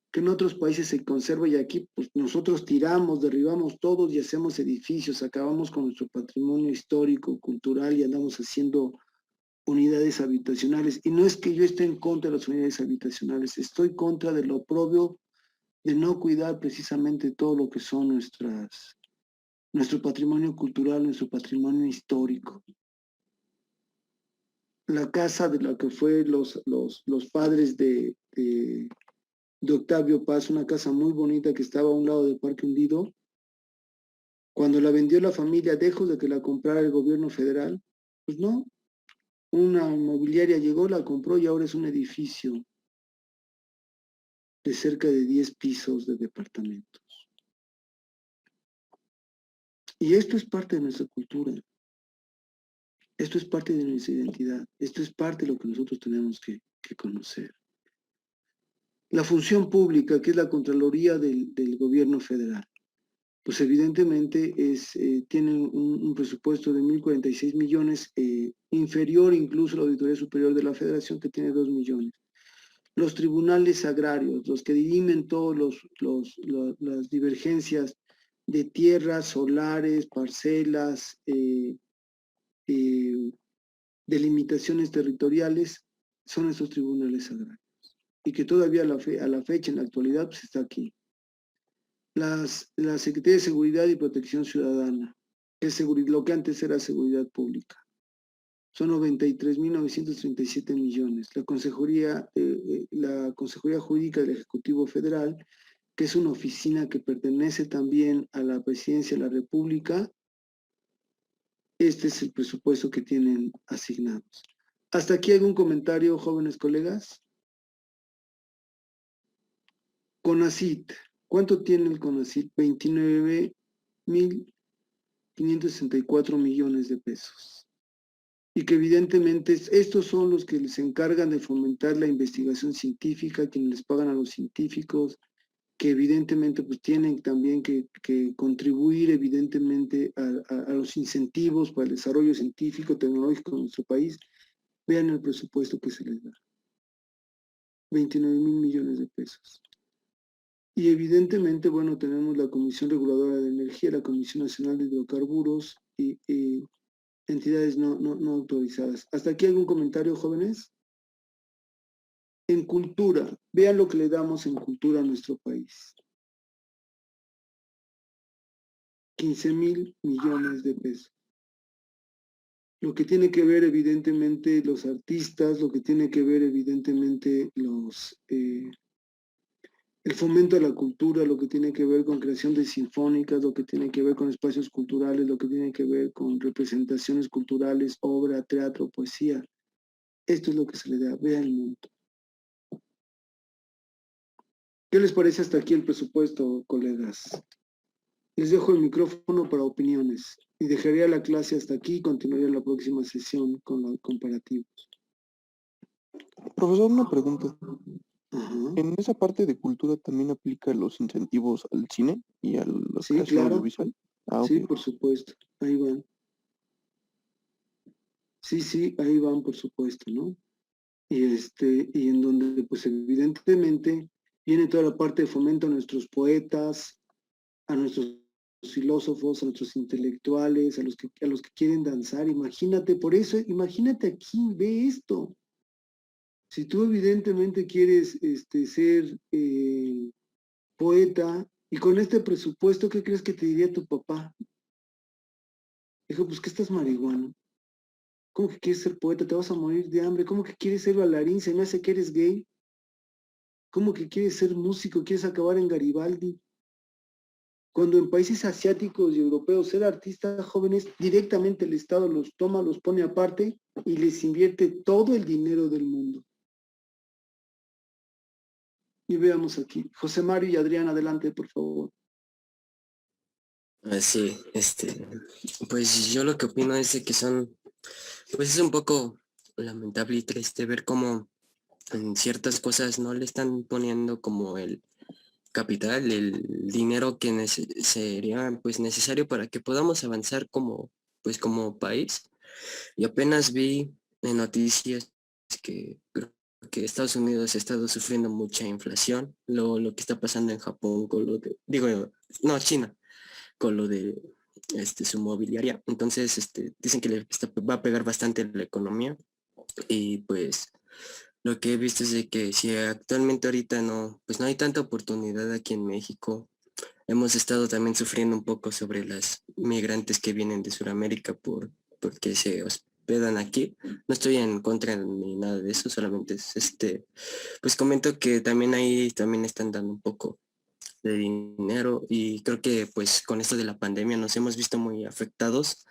que en otros países se conserva y aquí pues nosotros tiramos, derribamos todos y hacemos edificios, acabamos con nuestro patrimonio histórico, cultural y andamos haciendo unidades habitacionales. Y no es que yo esté en contra de las unidades habitacionales, estoy contra de lo propio de no cuidar precisamente todo lo que son nuestro patrimonio cultural, nuestro patrimonio histórico. La casa de la que fue los padres de Octavio Paz, una casa muy bonita que estaba a un lado del Parque Hundido. Cuando la vendió la familia, lejos de que la comprara el gobierno federal, pues no, una inmobiliaria llegó, la compró y ahora es un edificio de cerca de 10 pisos de departamentos. Y esto es parte de nuestra cultura, esto es parte de nuestra identidad, esto es parte de lo que nosotros tenemos que conocer. La función pública, que es la Contraloría del gobierno federal, pues evidentemente tiene un presupuesto de 1.046 millones, inferior incluso a la Auditoría Superior de la Federación, que tiene 2 millones. Los tribunales agrarios, los que dirimen todas las divergencias de tierras, solares, parcelas, delimitaciones territoriales, son esos tribunales agrarios. Y que todavía a la fecha, en la actualidad, pues está aquí. La Secretaría de Seguridad y Protección Ciudadana, que es lo que antes era seguridad pública. Son 93.937 millones. La Consejería Jurídica del Ejecutivo Federal, que es una oficina que pertenece también a la Presidencia de la República, este es el presupuesto que tienen asignados. ¿Hasta aquí algún comentario, jóvenes colegas? CONACYT. ¿Cuánto tiene el CONACYT? 29.564 millones de pesos. Y que evidentemente estos son los que les encargan de fomentar la investigación científica, quienes les pagan a los científicos, que evidentemente pues tienen también que contribuir evidentemente a los incentivos para el desarrollo científico, tecnológico de nuestro país. Vean el presupuesto que se les da. 29,000 millones de pesos. Y evidentemente, bueno, tenemos la Comisión Reguladora de Energía, la Comisión Nacional de Hidrocarburos y entidades no autorizadas. ¿Hasta aquí algún comentario, jóvenes? En cultura, vean lo que le damos en cultura a nuestro país. 15,000 millones de pesos. Lo que tiene que ver evidentemente los artistas, lo que tiene que ver evidentemente el fomento de la cultura, lo que tiene que ver con creación de sinfónicas, lo que tiene que ver con espacios culturales, lo que tiene que ver con representaciones culturales, obra, teatro, poesía. Esto es lo que se le da, vea el monto. ¿Qué les parece hasta aquí el presupuesto, colegas? Les dejo el micrófono para opiniones y dejaría la clase hasta aquí y continuaría la próxima sesión con los comparativos. Profesor, una pregunta. Ajá. ¿En esa parte de cultura también aplica los incentivos al cine y a la Sí, creación claro. audiovisual? Ah, Sí, ok. por supuesto, ahí van. Sí, ahí van, por supuesto, ¿no? Y en donde, pues evidentemente, viene toda la parte de fomento a nuestros poetas, a nuestros filósofos, a nuestros intelectuales, a los que quieren danzar. Imagínate, por eso, imagínate aquí, ve esto. Si tú evidentemente quieres ser poeta, y con este presupuesto, ¿qué crees que te diría tu papá? Dijo, pues que estás marihuana. ¿Cómo que quieres ser poeta? Te vas a morir de hambre. ¿Cómo que quieres ser bailarín? Se me hace que eres gay. ¿Cómo que quieres ser músico? ¿Quieres acabar en Garibaldi? Cuando en países asiáticos y europeos ser artistas jóvenes, directamente el Estado los toma, los pone aparte y les invierte todo el dinero del mundo. Y veamos aquí. José Mario y Adrián, adelante, por favor. Sí, pues yo lo que opino es de que pues es un poco lamentable y triste ver cómo en ciertas cosas no le están poniendo como el capital, el dinero que sería pues necesario para que podamos avanzar pues como país. Y apenas vi en noticias que creo que Estados Unidos ha estado sufriendo mucha inflación, lo que está pasando en Japón con no, China, con lo de su mobiliaria. Entonces, dicen que va a pegar bastante la economía y pues lo que he visto es de que si actualmente ahorita pues no hay tanta oportunidad aquí en México. Hemos estado también sufriendo un poco sobre las migrantes que vienen de Sudamérica porque se hospedan aquí. No estoy en contra ni nada de eso, solamente es pues comento que también ahí también están dando un poco de dinero y creo que pues con esto de la pandemia nos hemos visto muy afectados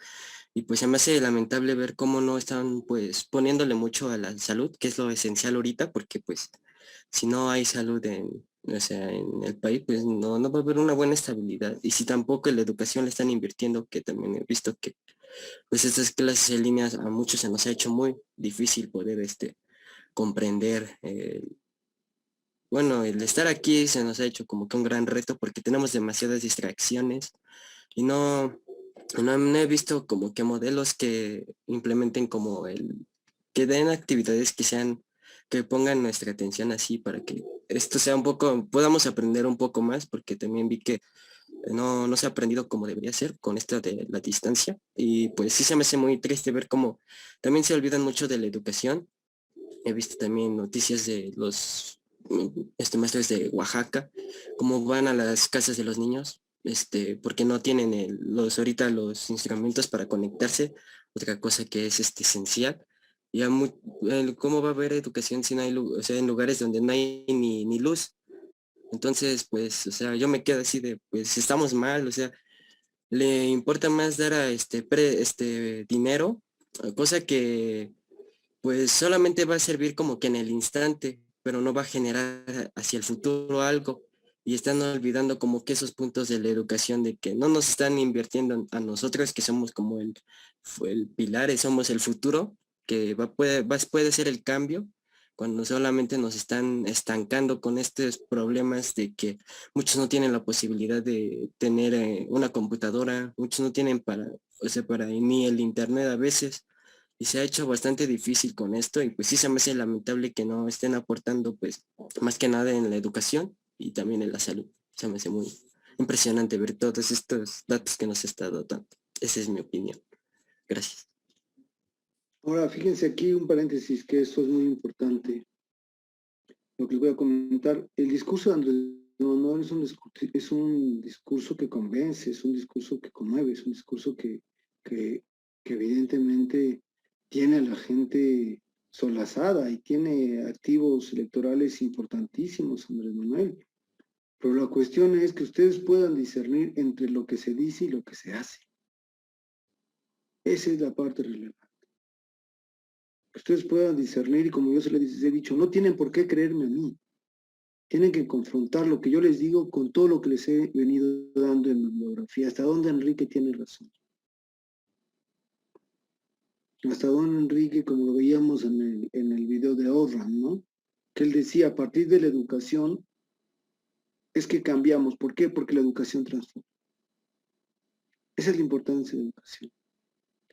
y pues se me hace lamentable ver cómo no están pues poniéndole mucho a la salud, que es lo esencial ahorita, porque pues si no hay salud o sea, en el país, pues no va a haber una buena estabilidad. Y si tampoco en la educación le están invirtiendo, que también he visto que pues estas clases en línea a muchos se nos ha hecho muy difícil poder comprender. Bueno, el estar aquí se nos ha hecho como que un gran reto porque tenemos demasiadas distracciones y no he visto como que modelos que implementen que den actividades que pongan nuestra atención así para que esto sea podamos aprender un poco más, porque también vi que no se ha aprendido como debería ser con esto de la distancia. Y pues sí se me hace muy triste ver cómo también se olvidan mucho de la educación. He visto también noticias de los maestros de Oaxaca, cómo van a las casas de los niños, porque no tienen ahorita los instrumentos para conectarse, otra cosa que es esencial. Y ¿cómo va a haber educación si no hay luz? O sea, en lugares donde no hay ni luz. Entonces, pues, o sea, yo me quedo así pues estamos mal, o sea, le importa más dar a dinero, cosa que pues solamente va a servir como que en el instante, pero no va a generar hacia el futuro algo. Y están olvidando como que esos puntos de la educación, de que no nos están invirtiendo a nosotros, que somos como el pilar, somos el futuro, que puede ser el cambio, cuando solamente nos están estancando con estos problemas de que muchos no tienen la posibilidad de tener una computadora, muchos no tienen o sea, para ni el internet a veces. y se ha hecho bastante difícil con esto y pues sí se me hace lamentable que no estén aportando pues más que nada en la educación y también en la salud. Se me hace muy impresionante ver todos estos datos que nos está dando. Esa es mi opinión. Gracias. Ahora, fíjense aquí un paréntesis, que esto es muy importante. Lo que les voy a comentar, el discurso de Andrés Manuel es un discurso que convence, es un discurso que conmueve, es un discurso que evidentemente tiene a la gente solazada y tiene activos electorales importantísimos, Andrés Manuel. Pero la cuestión es que ustedes puedan discernir entre lo que se dice y lo que se hace. Esa es la parte relevante. Que ustedes puedan discernir y como yo se les he dicho, no tienen por qué creerme a mí. Tienen que confrontar lo que yo les digo con todo lo que les he venido dando en bibliografía. Hasta dónde Enrique tiene razón. Hasta dónde Enrique, como lo veíamos en el video de Orran, ¿no? Que él decía, a partir de la educación es que cambiamos. ¿Por qué? Porque la educación transforma. Esa es la importancia de la educación.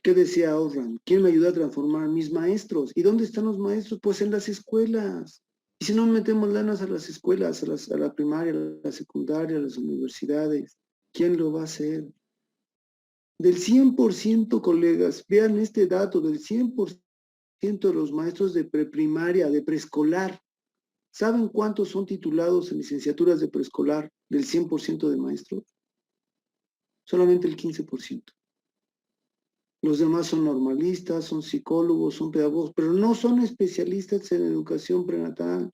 ¿Qué decía Orran? ¿Quién me ayuda a transformar? Mis maestros. ¿Y dónde están los maestros? Pues en las escuelas. Y si no metemos lanas a las escuelas, a la primaria, a la secundaria, a las universidades, ¿quién lo va a hacer? Del 100%, colegas, vean este dato, del 100% de los maestros de preprimaria, de preescolar, ¿saben cuántos son titulados en licenciaturas de preescolar del 100% de maestros? Solamente el 15%. Los demás son normalistas, son psicólogos, son pedagogos, pero no son especialistas en educación prenatal.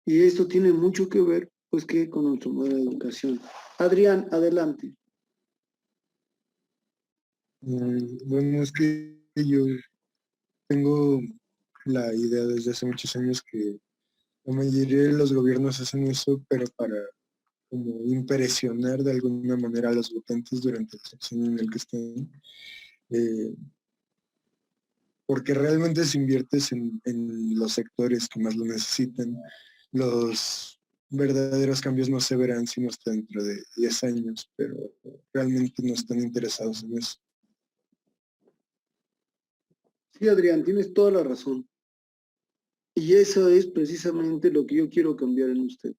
Y esto tiene mucho que ver, pues, que con nuestro modelo de educación. Adrián, adelante. Bueno, es que yo tengo la idea desde hace muchos años que la mayoría de los gobiernos hacen eso, pero para como impresionar de alguna manera a los votantes durante el sexenio en el que estén. Porque realmente si inviertes en los sectores que más lo necesitan, los verdaderos cambios no se verán sino hasta dentro de 10 años, pero realmente no están interesados en eso. Sí, Adrián, tienes toda la razón. Y eso es precisamente lo que yo quiero cambiar en ustedes.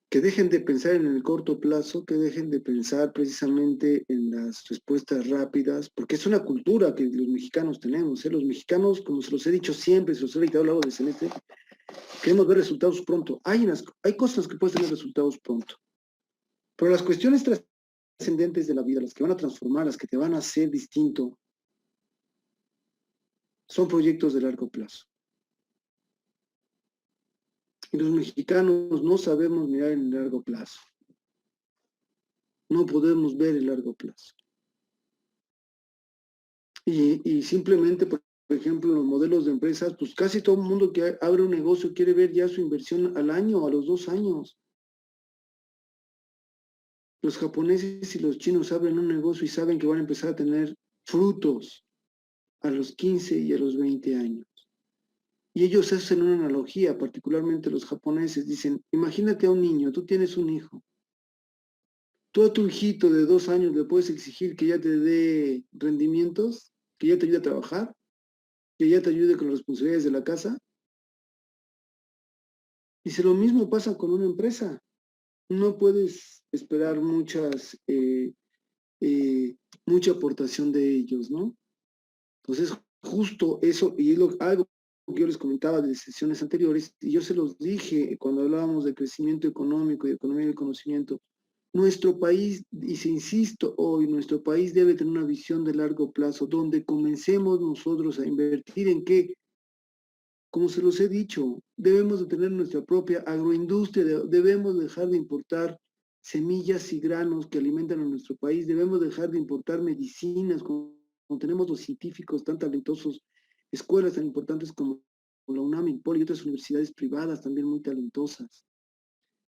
Que dejen de pensar en el corto plazo, que dejen de pensar precisamente en las respuestas rápidas, porque es una cultura que los mexicanos tenemos. Los mexicanos, como se los he dicho siempre, se los he reiterado a lo largo del semestre, queremos ver resultados pronto. Hay cosas que pueden tener resultados pronto. Pero las cuestiones trascendentes de la vida, las que van a transformar, las que te van a hacer distinto, son proyectos de largo plazo. Y los mexicanos no sabemos mirar en el largo plazo. No podemos ver el largo plazo. Y simplemente, por ejemplo, en los modelos de empresas, pues casi todo el mundo que abre un negocio quiere ver ya su inversión al año o a los 2 años. Los japoneses y los chinos abren un negocio y saben que van a empezar a tener frutos a los 15 y a los 20 años. Y ellos hacen una analogía, particularmente los japoneses, dicen, imagínate a un niño, tú tienes un hijo. Tú a tu hijito de 2 años le puedes exigir que ya te dé rendimientos, que ya te ayude a trabajar, que ya te ayude con las responsabilidades de la casa. Y si lo mismo pasa con una empresa, no puedes esperar mucha aportación de ellos, ¿no? Entonces, justo eso, y es algo que yo les comentaba de sesiones anteriores, y yo se los dije cuando hablábamos de crecimiento económico y de economía del conocimiento, nuestro país, y se insisto hoy, nuestro país debe tener una visión de largo plazo, donde comencemos nosotros a invertir en qué. Como se los he dicho, debemos de tener nuestra propia agroindustria, debemos dejar de importar semillas y granos que alimentan a nuestro país, debemos dejar de importar medicinas, como tenemos los científicos tan talentosos, escuelas tan importantes como la UNAM, INPOL y otras universidades privadas también muy talentosas.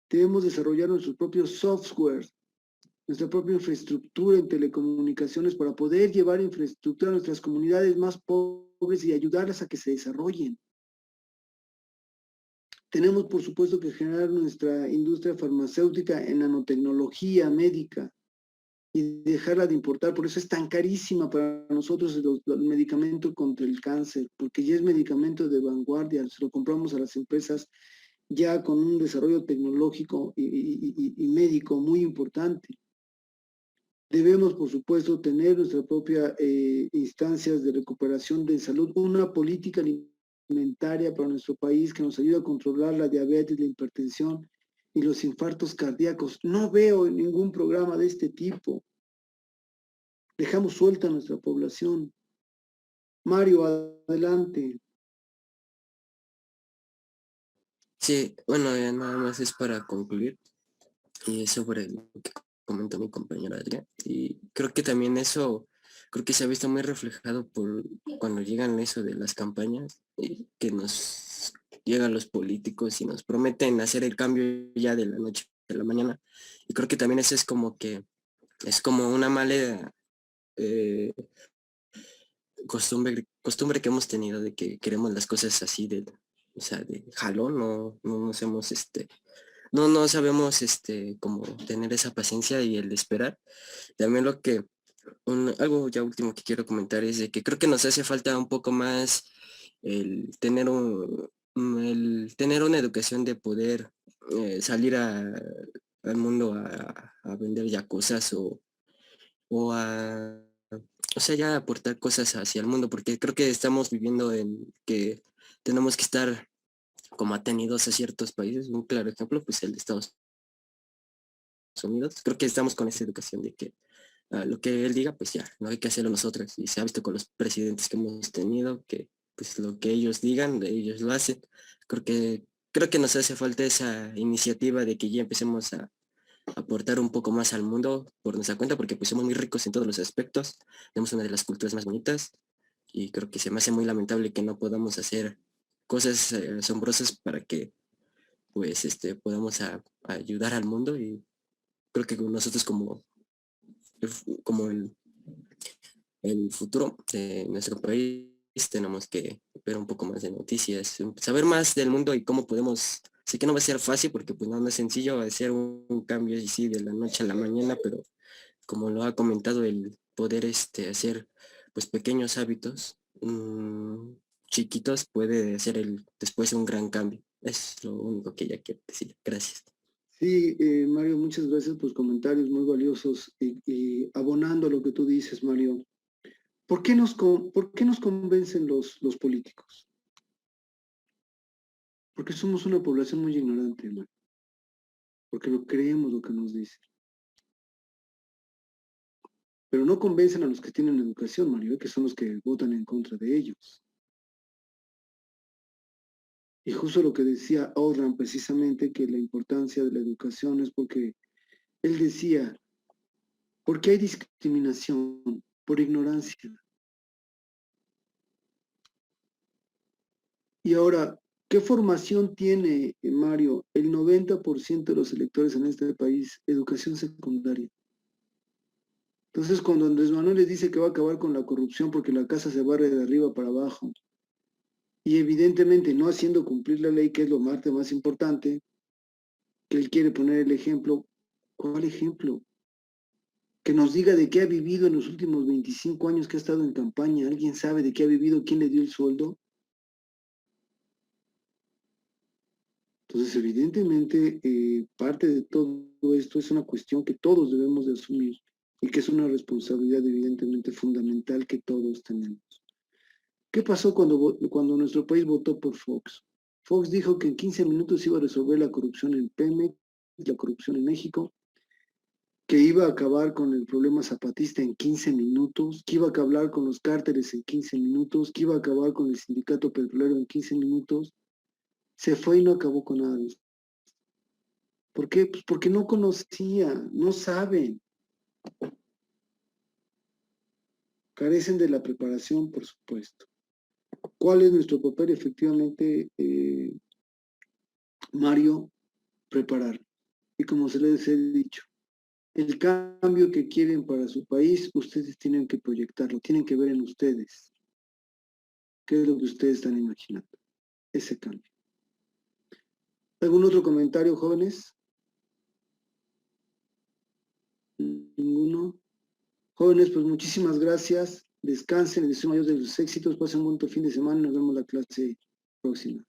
Debemos desarrollar nuestros propios softwares, nuestra propia infraestructura en telecomunicaciones para poder llevar infraestructura a nuestras comunidades más pobres y ayudarlas a que se desarrollen. Tenemos, por supuesto, que generar nuestra industria farmacéutica en nanotecnología médica y dejarla de importar. Por eso es tan carísima para nosotros el medicamento contra el cáncer, porque ya es medicamento de vanguardia, se lo compramos a las empresas ya con un desarrollo tecnológico y médico muy importante. Debemos, por supuesto, tener nuestra propia instancias de recuperación de salud, una política alimentaria para nuestro país que nos ayude a controlar la diabetes, la hipertensión y los infartos cardíacos. No veo ningún programa de este tipo. Dejamos suelta a nuestra población. Mario, adelante. Sí, bueno, ya nada más es para concluir. Y es sobre lo que comentó mi compañera Adrián. Y creo que también eso, creo que se ha visto muy reflejado por cuando llegan eso de las campañas, y que nos llegan los políticos y nos prometen hacer el cambio ya de la noche a la mañana. Y creo que también eso es como que, es como una mala costumbre que hemos tenido de que queremos las cosas así de, o sea, de jalón, no nos hemos no sabemos como tener esa paciencia y el de esperar. También lo que, algo ya último que quiero comentar es de que creo que nos hace falta un poco más el tener una educación de poder salir al mundo a vender ya cosas o a, o sea, ya aportar cosas hacia el mundo, porque creo que estamos viviendo en que tenemos que estar como atenidos a ciertos países. Un claro ejemplo, pues el de Estados Unidos. Creo que estamos con esa educación de que lo que él diga, pues ya, no hay que hacerlo nosotros. Y se ha visto con los presidentes que hemos tenido, que pues lo que ellos digan, ellos lo hacen. Creo que nos hace falta esa iniciativa de que ya empecemos a aportar un poco más al mundo por nuestra cuenta, porque pues somos muy ricos en todos los aspectos, tenemos una de las culturas más bonitas, y creo que se me hace muy lamentable que no podamos hacer cosas asombrosas para que pues podamos ayudar al mundo. Y creo que nosotros como el futuro de nuestro país tenemos que ver un poco más de noticias, saber más del mundo y cómo podemos, sé que no va a ser fácil porque pues no es sencillo hacer un cambio así de la noche a la mañana, pero como lo ha comentado, el poder hacer pues pequeños hábitos chiquitos puede ser después un gran cambio. Es lo único que ya quiero decir. Gracias. Sí, Mario, muchas gracias por los comentarios muy valiosos y abonando a lo que tú dices, Mario. ¿Por qué nos convencen los políticos? Porque somos una población muy ignorante, Mario. Porque no creemos lo que nos dicen. Pero no convencen a los que tienen educación, Mario, que son los que votan en contra de ellos. Y justo lo que decía Audran precisamente, que la importancia de la educación es porque él decía, ¿por qué hay discriminación? Por ignorancia. Y ahora, ¿qué formación tiene, Mario? El 90% de los electores en este país, educación secundaria. Entonces, cuando Andrés Manuel les dice que va a acabar con la corrupción porque la casa se barre de arriba para abajo, y evidentemente no haciendo cumplir la ley, que es lo más importante, que él quiere poner el ejemplo, ¿cuál ejemplo? Que nos diga de qué ha vivido en los últimos 25 años que ha estado en campaña. ¿Alguien sabe de qué ha vivido? ¿Quién le dio el sueldo? Entonces, evidentemente, parte de todo esto es una cuestión que todos debemos de asumir y que es una responsabilidad evidentemente fundamental que todos tenemos. ¿Qué pasó cuando nuestro país votó por Fox? Fox dijo que en 15 minutos iba a resolver la corrupción en Pemex, la corrupción en México, que iba a acabar con el problema zapatista en 15 minutos, que iba a acabar con los cárteles en 15 minutos, que iba a acabar con el sindicato petrolero en 15 minutos. Se fue y no acabó con nada de eso. ¿Por qué? Pues porque no conocía, no saben. Carecen de la preparación, por supuesto. ¿Cuál es nuestro papel? Efectivamente, Mario, preparar. Y como se les he dicho, el cambio que quieren para su país, ustedes tienen que proyectarlo, tienen que ver en ustedes. ¿Qué es lo que ustedes están imaginando? Ese cambio. ¿Algún otro comentario, jóvenes? ¿Ninguno? Jóvenes, pues muchísimas gracias. Descansen, les deseo mayor de los éxitos. Pasen un buen fin de semana. Nos vemos la clase próxima.